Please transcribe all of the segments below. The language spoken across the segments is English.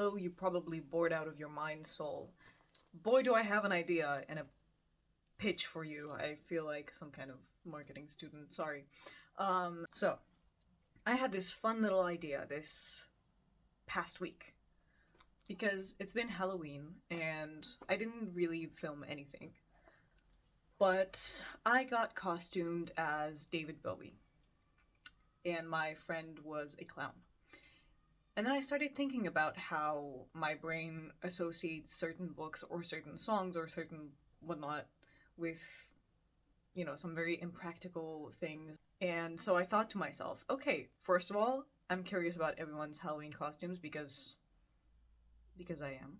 hello, you probably bored out of your mind soul. Boy, do I have an idea and a pitch for you. I feel like some kind of marketing student, sorry. So, I had this fun little idea this past week. Because it's been Halloween and I didn't really film anything. But I got costumed as David Bowie. And my friend was a clown. And then I started thinking about how my brain associates certain books or certain songs or certain whatnot with, some very impractical things. And so I thought to myself, okay, first of all, I'm curious about everyone's Halloween costumes because I am.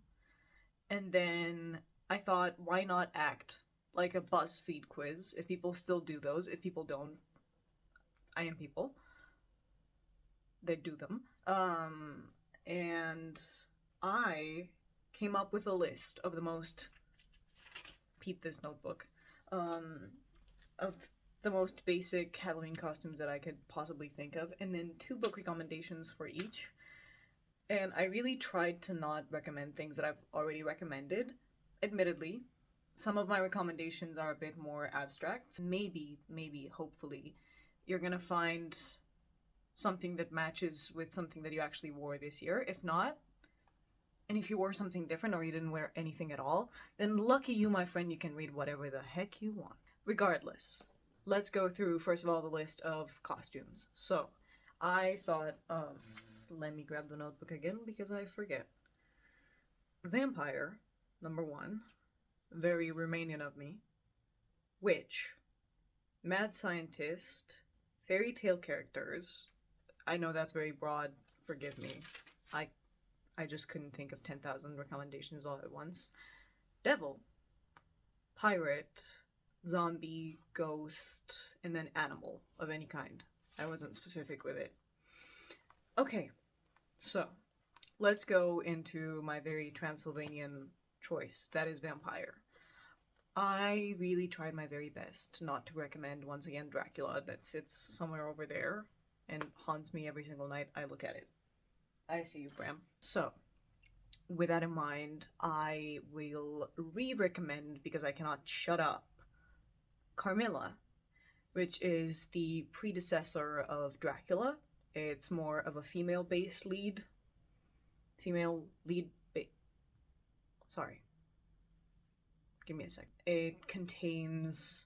And then I thought, why not act like a BuzzFeed quiz if people still do those? If people don't, I am people. They do them. And I came up with a list of the most, peep this notebook, of the most basic Halloween costumes that I could possibly think of, and then 2 book recommendations for each. And I really tried to not recommend things that I've already recommended. Admittedly, some of my recommendations are a bit more abstract. Maybe, hopefully, you're gonna find something that matches with something that you actually wore this year. If not, and if you wore something different or you didn't wear anything at all, then lucky you, my friend, you can read whatever the heck you want. Regardless, let's go through, first of all, the list of costumes. So, I thought of, let me grab the notebook again because I forget. Vampire, number 1. Very Romanian of me. Witch. Mad scientist. Fairy tale characters. I know that's very broad, forgive me. I just couldn't think of 10,000 recommendations all at once. Devil. Pirate. Zombie. Ghost. And then animal of any kind. I wasn't specific with it. Okay, so let's go into my very Transylvanian choice. That is vampire. I really tried my very best not to recommend, once again, Dracula that sits somewhere over there and haunts me every single night I look at it. I see you, Bram. So, with that in mind, I will re-recommend, because I cannot shut up, Carmilla, which is the predecessor of Dracula. It's more of a female-based lead. Sorry. Give me a sec. It contains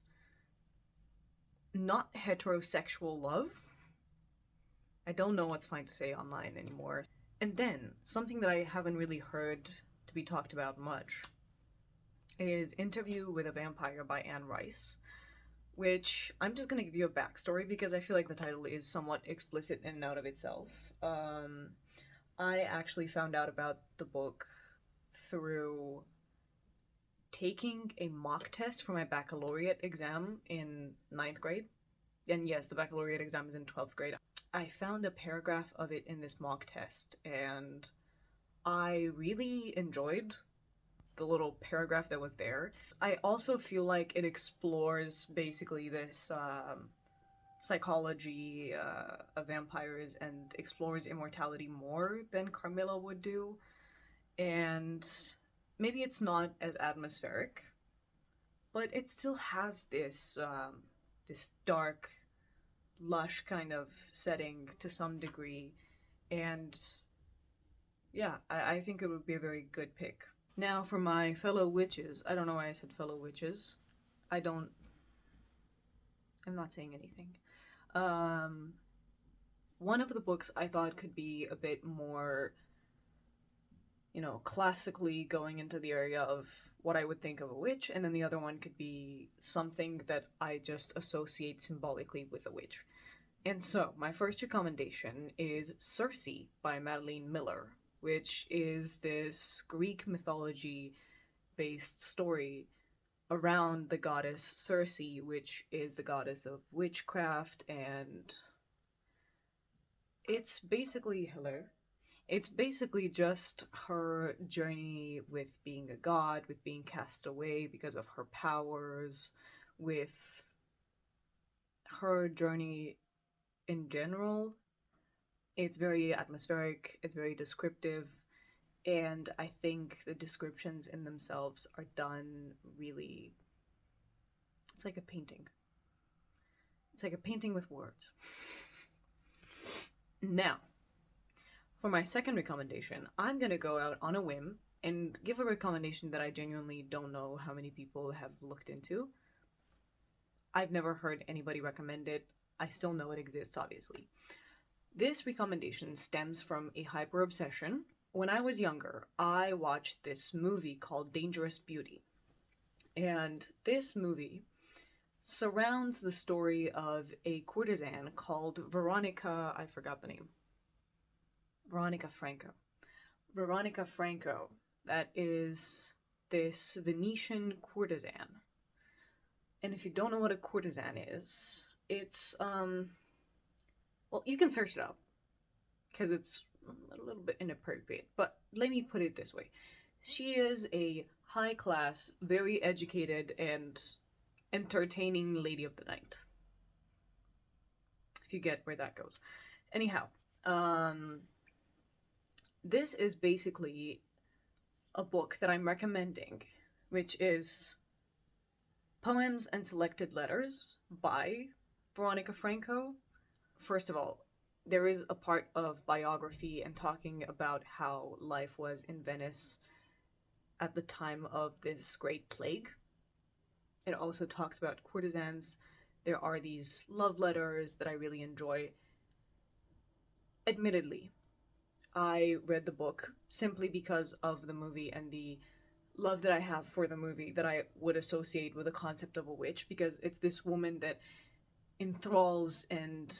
not heterosexual love. I don't know what's fine to say online anymore. And then, something that I haven't really heard to be talked about much is Interview with a Vampire by Anne Rice, which I'm just gonna give you a backstory because I feel like the title is somewhat explicit in and out of itself. I actually found out about the book through taking a mock test for my baccalaureate exam in 9th grade. And yes, the baccalaureate exam is in 12th grade. I found a paragraph of it in this mock test, and I really enjoyed the little paragraph that was there. I also feel like it explores basically this psychology of vampires and explores immortality more than Carmilla would do. And maybe it's not as atmospheric, but it still has this this dark, lush kind of setting to some degree. And yeah, I think it would be a very good pick. Now for my fellow witches. I don't know why I said fellow witches. I'm not saying anything. One of the books I thought could be a bit more, classically going into the area of what I would think of a witch, and then the other one could be something that I just associate symbolically with a witch. And so, my first recommendation is Circe by Madeline Miller, which is this Greek mythology-based story around the goddess Circe, which is the goddess of witchcraft, and it's basically just her journey with being a god, with being cast away because of her powers, with her journey in general. It's very atmospheric, it's very descriptive, And I think the descriptions in themselves are done really. It's like a painting. It's like a painting with words. Now, for my second recommendation, I'm gonna go out on a whim and give a recommendation that I genuinely don't know how many people have looked into. I've never heard anybody recommend it. I still know it exists, obviously. This recommendation stems from a hyper obsession. When I was younger, I watched this movie called Dangerous Beauty. And this movie surrounds the story of a courtesan called Veronica, I forgot the name. Veronica Franco. Veronica Franco, that is this Venetian courtesan. And if you don't know what a courtesan is, it's, well, you can search it up, because it's a little bit inappropriate, but let me put it this way. She is a high-class, very educated, and entertaining lady of the night. If you get where that goes. Anyhow, this is basically a book that I'm recommending, which is Poems and Selected Letters by Veronica Franco. First of all, there is a part of biography and talking about how life was in Venice at the time of this great plague. It also talks about courtesans. There are these love letters that I really enjoy. Admittedly, I read the book simply because of the movie and the love that I have for the movie that I would associate with the concept of a witch, because it's this woman that enthralls and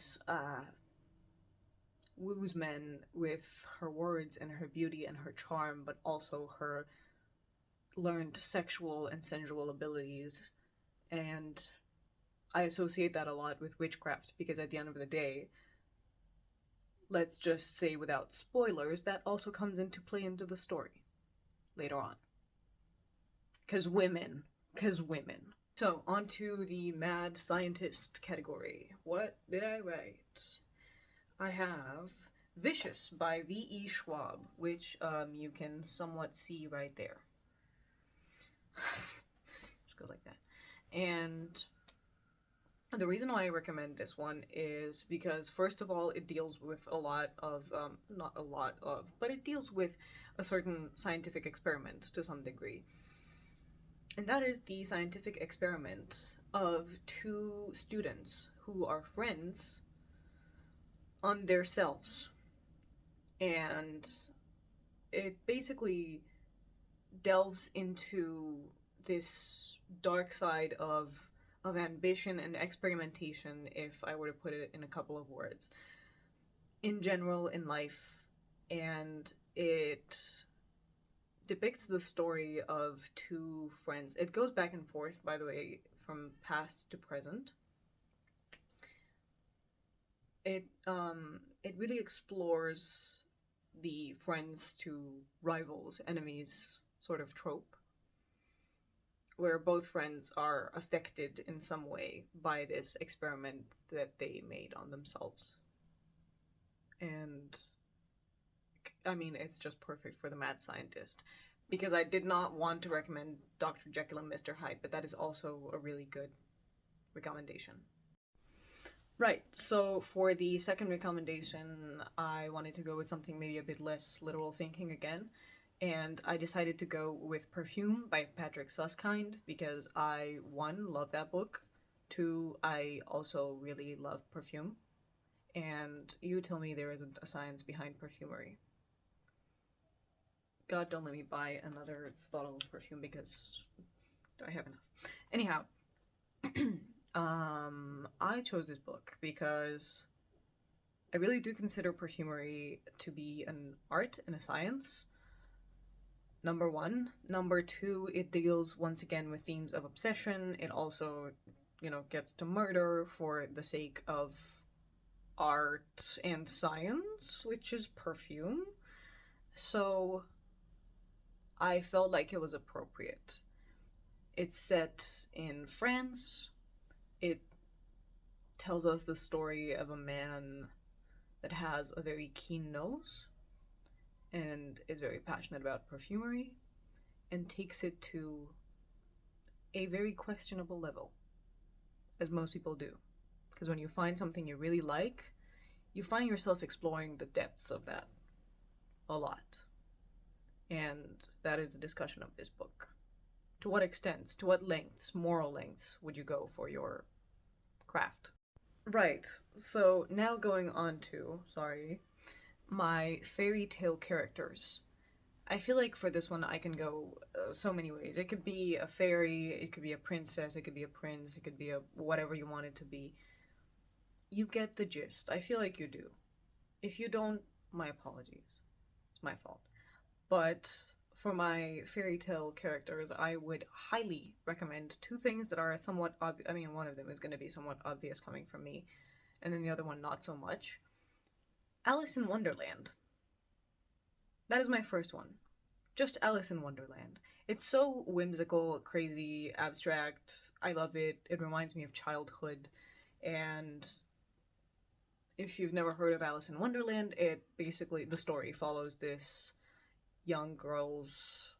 woos men with her words and her beauty and her charm, but also her learned sexual and sensual abilities. And I associate that a lot with witchcraft, because at the end of the day, let's just say without spoilers, that also comes into play into the story later on. Because women. So, on to the mad scientist category. What did I write? I have Vicious by V.E. Schwab, which you can somewhat see right there. Just go like that. And the reason why I recommend this one is because, first of all, it deals with a lot of, not a lot of, but it deals with a certain scientific experiment to some degree. And that is the scientific experiment of two students who are friends on their selves. And it basically delves into this dark side of ambition and experimentation, if I were to put it in a couple of words, in general in life. And it depicts the story of two friends. It goes back and forth, by the way, from past to present. It really explores the friends to rivals, enemies sort of trope, where both friends are affected in some way by this experiment that they made on themselves. And I mean, it's just perfect for the mad scientist. Because I did not want to recommend Dr. Jekyll and Mr. Hyde, but that is also a really good recommendation. Right, so for the second recommendation, I wanted to go with something maybe a bit less literal thinking again. And I decided to go with Perfume by Patrick Susskind, because I, one, love that book. Two, I also really love perfume. And you tell me there isn't a science behind perfumery. God, don't let me buy another bottle of perfume, because I have enough. Anyhow, I chose this book because I really do consider perfumery to be an art and a science. Number one. Number two, it deals once again with themes of obsession. It also, gets to murder for the sake of art and science, which is perfume. So I felt like it was appropriate. It's set in France. It tells us the story of a man that has a very keen nose, and is very passionate about perfumery and takes it to a very questionable level, as most people do. Because when you find something you really like, you find yourself exploring the depths of that a lot. And that is the discussion of this book. To what extents, to what lengths, moral lengths, would you go for your craft? Right. So now going on to, sorry, my fairy tale characters. I feel like for this one I can go so many ways. It could be a fairy, it could be a princess, it could be a prince, it could be a whatever you want it to be. You get the gist. I feel like you do. If you don't, my apologies. It's my fault. But for my fairy tale characters, I would highly recommend two things that are somewhat obvious. I mean, one of them is going to be somewhat obvious coming from me, and then the other one not so much. Alice in Wonderland. That is my first one. Just Alice in Wonderland. It's so whimsical, crazy, abstract. I love it. It reminds me of childhood. And if you've never heard of Alice in Wonderland, it basically, the story follows this young girl's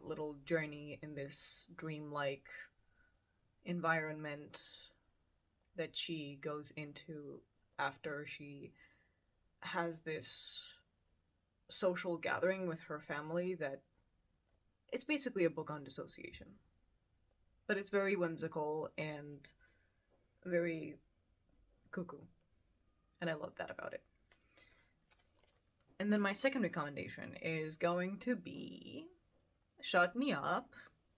little journey in this dreamlike environment that she goes into after she has this social gathering with her family. That it's basically a book on dissociation, but it's very whimsical and very cuckoo, and I love that about it. And then my second recommendation is going to be Shut Me Up.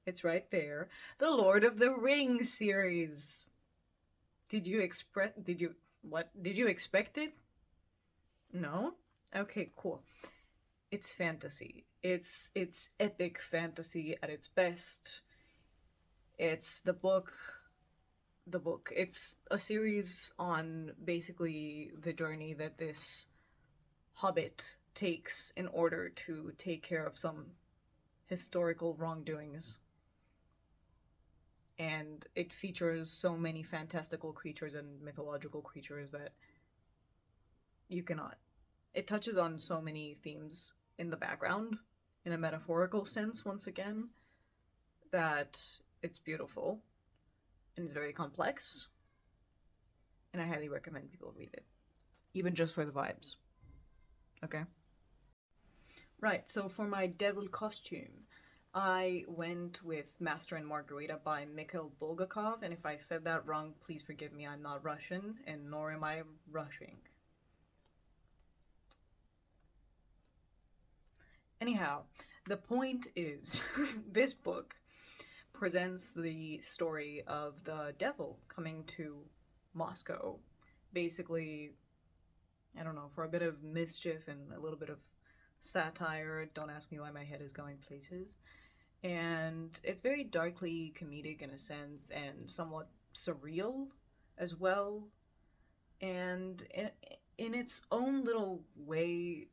It's right there. The Lord of the Rings series. Did you expect it? No? Okay, cool. It's fantasy. It's epic fantasy at its best. It's the book. It's a series on basically the journey that this hobbit takes in order to take care of some historical wrongdoings. And it features so many fantastical creatures and mythological creatures that you cannot. It touches on so many themes in the background, in a metaphorical sense, once again, that it's beautiful and it's very complex. And I highly recommend people read it, even just for the vibes. Okay? Right, so for my devil costume, I went with Master and Margarita by Mikhail Bulgakov, and if I said that wrong, please forgive me. I'm not Russian, and nor am I rushing. Anyhow, the point is, this book presents the story of the devil coming to Moscow, basically, I don't know, for a bit of mischief and a little bit of satire. Don't ask me why my head is going places. And it's very darkly comedic in a sense and somewhat surreal as well. And in its own little way,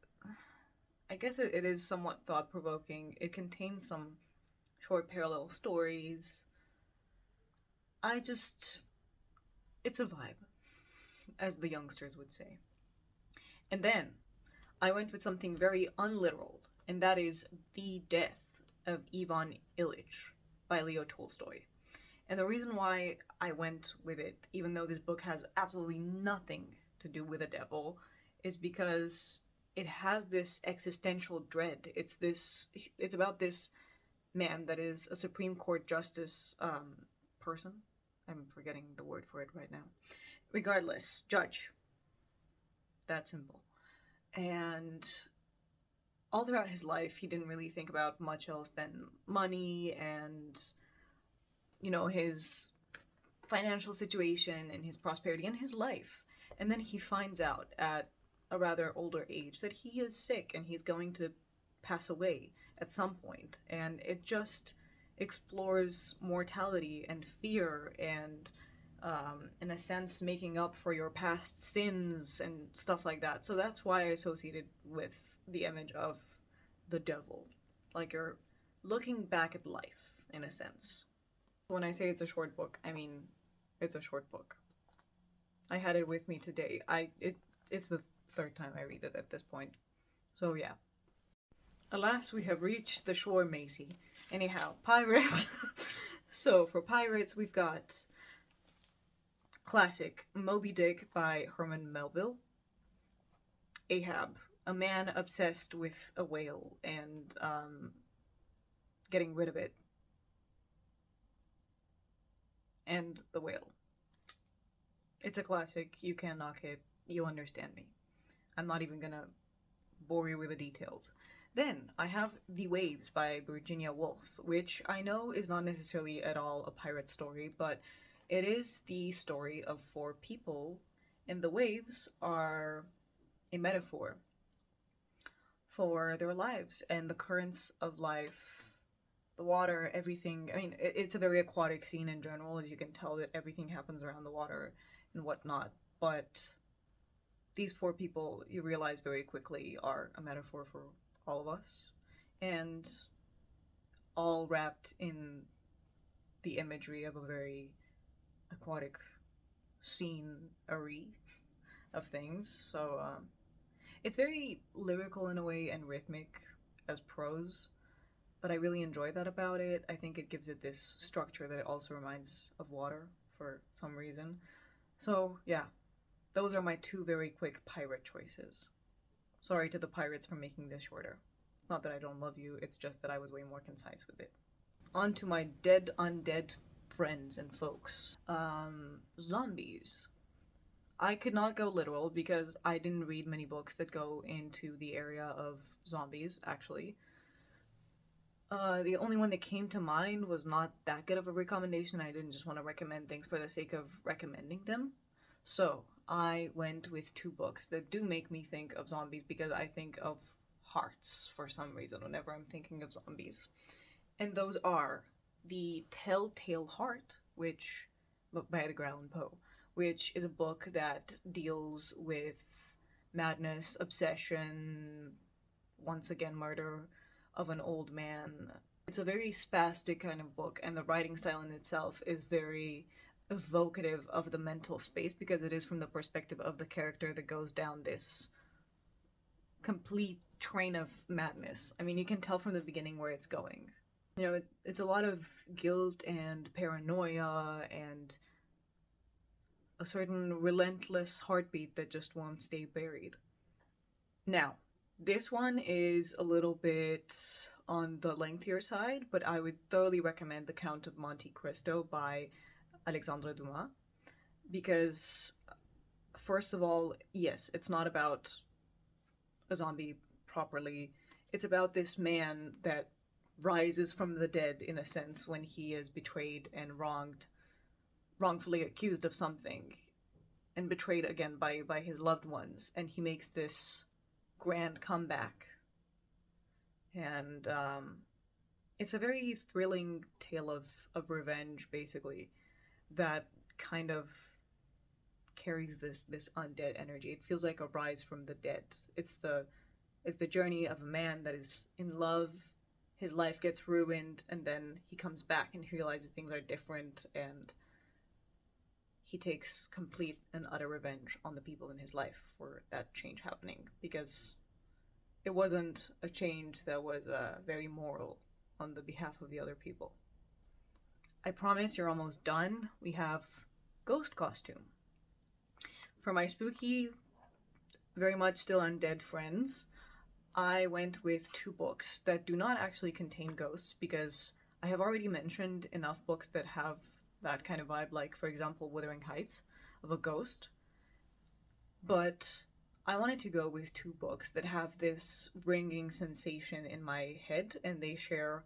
I guess it is somewhat thought-provoking. It contains some short parallel stories. It's a vibe, as the youngsters would say. And then I went with something very unliteral, and that is The Death of Ivan Ilyich by Leo Tolstoy. And the reason why I went with it, even though this book has absolutely nothing to do with the devil, is because it has this existential dread. It's about this man that is a Supreme Court justice person. I'm forgetting the word for it right now. Regardless, judge. That simple. And all throughout his life, he didn't really think about much else than money and, his financial situation and his prosperity and his life. And then he finds out at a rather older age that he is sick and he's going to pass away at some point. And it just explores mortality and fear and, in a sense, making up for your past sins and stuff like that. So that's why I associated with the image of the devil. Like you're looking back at life, in a sense. When I say it's a short book, I mean it's a short book. I had it with me today. It's the third time I read it at this point. So yeah. Alas, we have reached the shore, Maisie. Anyhow, pirates. So, for pirates, we've got classic Moby Dick by Herman Melville. Ahab, a man obsessed with a whale and getting rid of it. And the whale. It's a classic. You can't knock it. You understand me. I'm not even gonna bore you with the details. Then I have The Waves by Virginia Woolf, which I know is not necessarily at all a pirate story, but it is the story of four people, and the waves are a metaphor for their lives and the currents of life, the water, everything. I mean, it's a very aquatic scene in general, as you can tell that everything happens around the water and whatnot, but these four people, you realize very quickly, are a metaphor for all of us, and all wrapped in the imagery of a very aquatic scenery of things. So it's very lyrical in a way and rhythmic as prose, but I really enjoy that about it. I think it gives it this structure that it also reminds of water for some reason. So yeah, those are my two very quick pirate choices. Sorry to the pirates for making this shorter. It's not that I don't love you, it's just that I was way more concise with it. On to my dead undead friends and folks. Zombies. I could not go literal because I didn't read many books that go into the area of zombies, actually. The only one that came to mind was not that good of a recommendation. I didn't just want to recommend things for the sake of recommending them. So, I went with two books that do make me think of zombies because I think of hearts for some reason whenever I'm thinking of zombies. And those are The Telltale Heart, which by Edgar Allan Poe, which is a book that deals with madness, obsession, once again murder of an old man. It's a very spastic kind of book, and the writing style in itself is very evocative of the mental space because it is from the perspective of the character that goes down this complete train of madness. I mean, you can tell from the beginning where it's going. You know, it's a lot of guilt and paranoia and a certain relentless heartbeat that just won't stay buried. Now, this one is a little bit on the lengthier side, but I would thoroughly recommend The Count of Monte Cristo by Alexandre Dumas, because first of all, yes, it's not about a zombie properly. It's about this man that rises from the dead, in a sense, when he is betrayed and wrongfully accused of something, and betrayed again by his loved ones, and he makes this grand comeback. And it's a very thrilling tale of revenge, basically, that kind of carries this undead energy. It feels like a rise from the dead. It's the journey of a man that is in love. His life gets ruined, and then he comes back and he realizes things are different, and he takes complete and utter revenge on the people in his life for that change happening, because it wasn't a change that was very moral on the behalf of the other people. I promise you're almost done. We have Ghost Costume. For my spooky, very much still undead friends, I went with two books that do not actually contain ghosts, because I have already mentioned enough books that have that kind of vibe, like, for example, Wuthering Heights, of a ghost. But I wanted to go with two books that have this ringing sensation in my head, and they share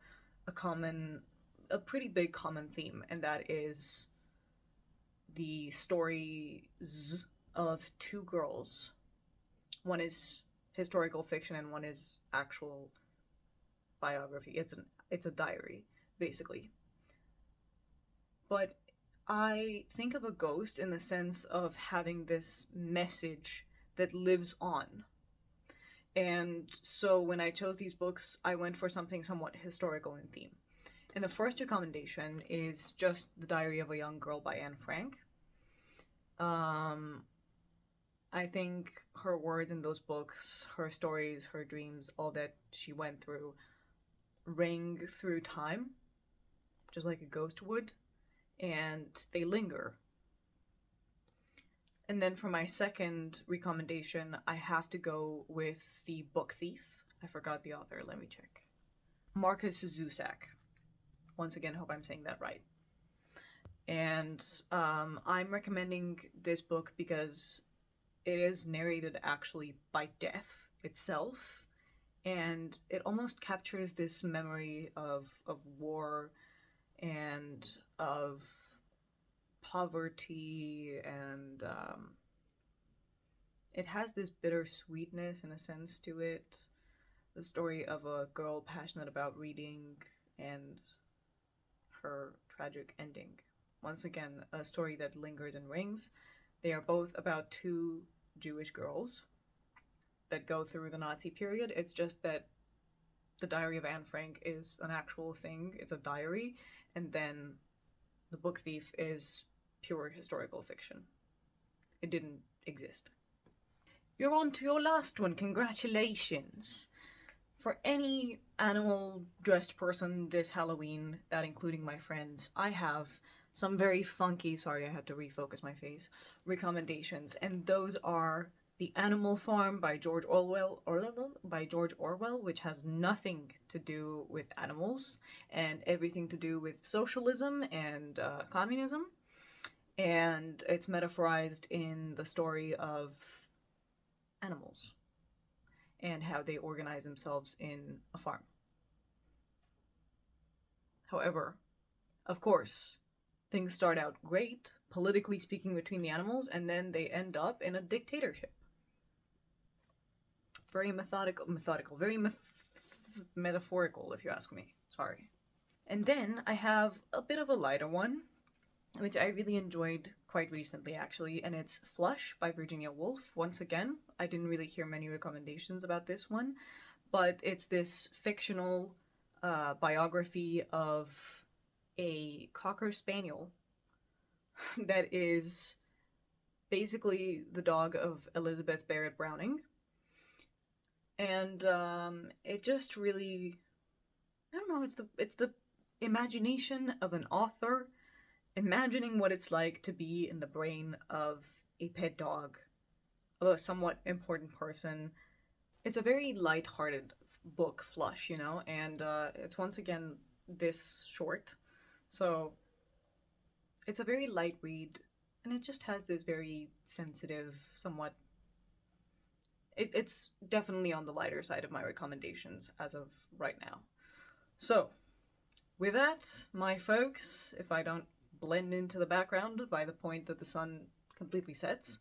a pretty big common theme, and that is the stories of two girls. One is historical fiction and one is actual biography. It's a diary, basically. But I think of a ghost in the sense of having this message that lives on. And so when I chose these books, I went for something somewhat historical in theme. And the first recommendation is just The Diary of a Young Girl by Anne Frank. I think her words in those books, her stories, her dreams, all that she went through, ring through time, just like a ghost would, and they linger. And then for my second recommendation, I have to go with The Book Thief. I forgot the author, let me check. Marcus Zusak. Once again, hope I'm saying that right. And I'm recommending this book because it is narrated actually by death itself, and it almost captures this memory of war and of poverty, and it has this bittersweetness in a sense to it. The story of a girl passionate about reading and her tragic ending. Once again, a story that lingers and rings. They are both about two Jewish girls that go through the Nazi period. It's just that the Diary of Anne Frank is an actual thing. It's a diary, and then The Book Thief is pure historical fiction. It didn't exist. You're on to your last one. Congratulations. For any animal-dressed person this Halloween, that including my friends, I have some very funky, sorry I had to refocus my face, recommendations, and those are The Animal Farm by George Orwell, which has nothing to do with animals and everything to do with socialism and communism, and it's metaphorized in the story of animals and how they organize themselves in a farm. However, of course, things start out great, politically speaking, between the animals, and then they end up in a dictatorship. Very methodical, very metaphorical, if you ask me. Sorry. And then I have a bit of a lighter one, which I really enjoyed quite recently, actually, and it's Flush by Virginia Woolf. Once again, I didn't really hear many recommendations about this one, but it's this fictional biography of a Cocker Spaniel that is basically the dog of Elizabeth Barrett Browning. And it just really, I don't know, it's the imagination of an author imagining what it's like to be in the brain of a pet dog, of a somewhat important person. It's a very light-hearted book, Flush, you know, and it's once again this short, so it's a very light read, and it just has this very sensitive, somewhat... It's definitely on the lighter side of my recommendations as of right now. So, with that, my folks, if I don't blend into the background by the point that the sun completely sets,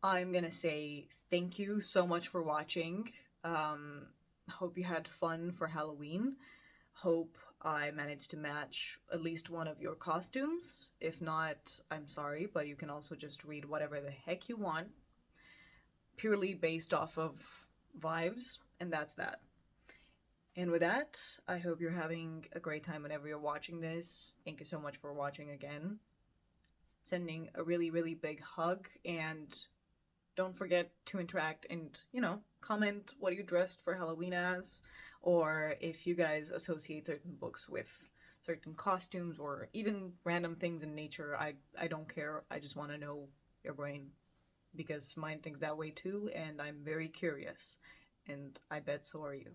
I'm gonna say thank you so much for watching. Hope you had fun for Halloween. Hope I managed to match at least one of your costumes. If not, I'm sorry, but you can also just read whatever the heck you want, purely based off of vibes, and that's that. And with that, I hope you're having a great time whenever you're watching this. Thank you so much for watching again. Sending a really, really big hug, and don't forget to interact and, you know, comment what you dressed for Halloween as, or if you guys associate certain books with certain costumes, or even random things in nature. I don't care. I just want to know your brain, because mine thinks that way too, and I'm very curious, and I bet so are you.